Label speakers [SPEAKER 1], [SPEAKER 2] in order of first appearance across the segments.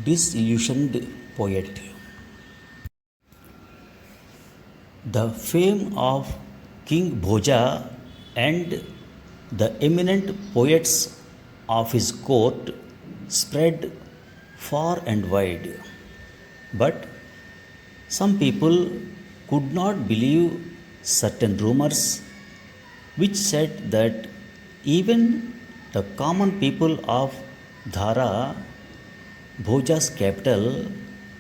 [SPEAKER 1] disillusioned poet. The fame of King Bhoja and the eminent poets of his court spread far and wide. But some people could not believe certain rumors which said that even the common people of Dhara, Bhoja's capital,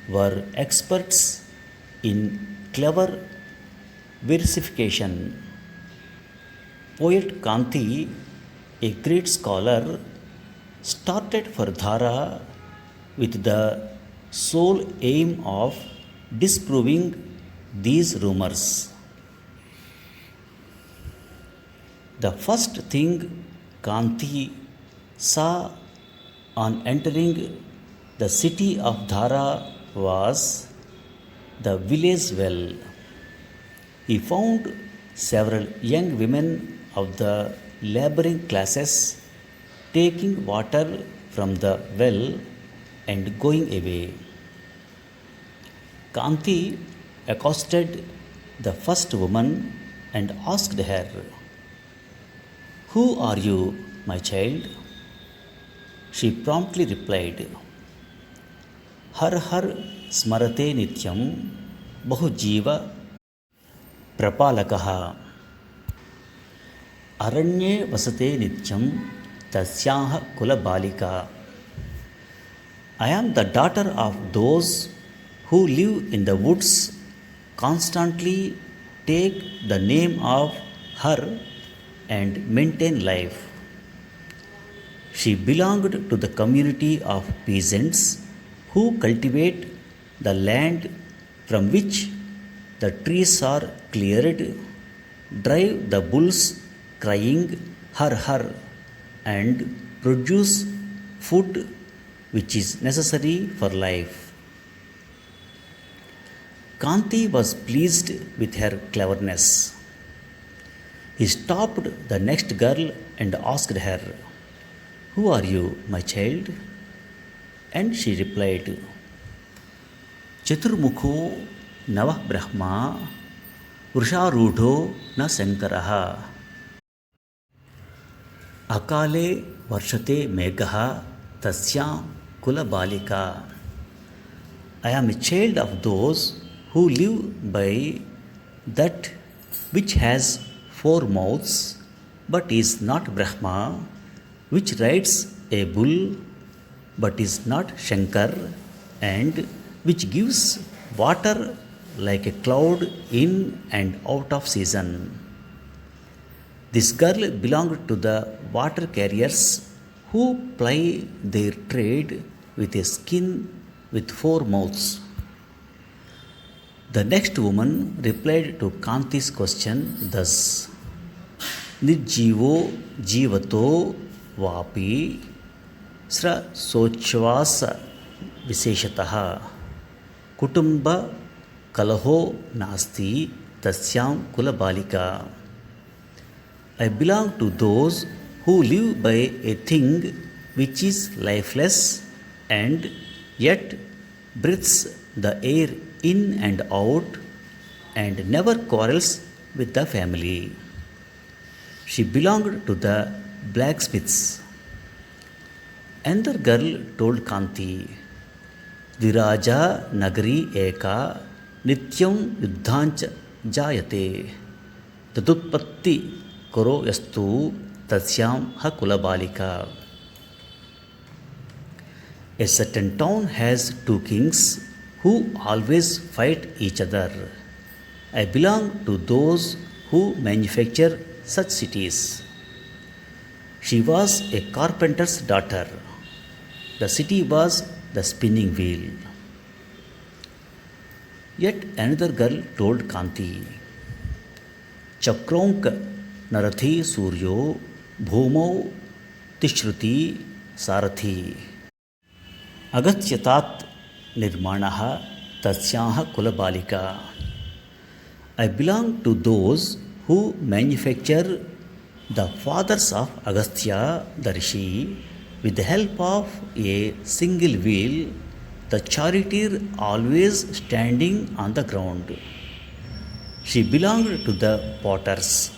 [SPEAKER 1] were experts in clever versification. Poet Kanti, a great scholar, started for Dhara with the sole aim of disproving these rumors. The first thing Kanti saw on entering the city of Dhara was the village well. He found several young women of the laboring classes taking water from the well and going away. Kanti accosted the first woman and asked her, "Who are you, my child?" She promptly replied, "Har har smarate nityam bahujiva prapalakaha aranye vasate nityam tasyaha kulabalika." I am the daughter of those who live in the woods, constantly take the name of her and maintain life. She belonged to the community of peasants who cultivate the land from which the trees are cleared, drive the bulls crying har har, and produce food which is necessary for life. Kanti was pleased with her cleverness. He stopped the next girl and asked her, "Who are you, my child?" And she replied, "Chaturmukho Navah Brahma Vrusharudho na Sankaraha Akale Varshate Meghaha Tasya Kulabalika." I am a child of those who live by that which has four mouths but is not Brahma, which rides a bull but is not Shankar, and which gives water like a cloud in and out of season. This girl belonged to the water carriers who ply their trade with a skin with four mouths. The next woman replied to Kanti's question thus: "Nirjivo jivato vapi sra sochvasa visheshataha kutumba kalaho nasti tasyam kulabalika." I belong to those who live by a thing which is lifeless and yet breathes the air in and out and never quarrels with the family. She belonged to the blacksmiths. Another girl told Kanti, "Viraja nagari eka nityam yuddhancha jayate tadutpatti karo yastu tasyam ha kulabalika." A certain town has two kings who always fight each other. I belong to those who manufacture such cities. She was a carpenter's daughter. The city was the spinning wheel. Yet another girl told Kanti, "Chakronk narathi suryo bhumau tishruti sarathi agastyatat nirmanaha tasyaha kulabalika." I belong to those who manufacture the fathers of Agastya, the Rishi, with the help of a single wheel the charioteer always standing on the ground. She belonged to the potters.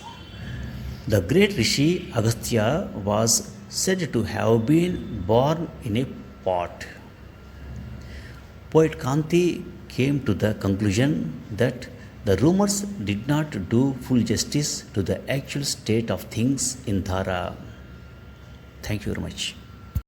[SPEAKER 1] The great Rishi Agastya was said to have been born in a pot. Poet Kanti came to the conclusion that the rumors did not do full justice to the actual state of things in Dhara. Thank you very much.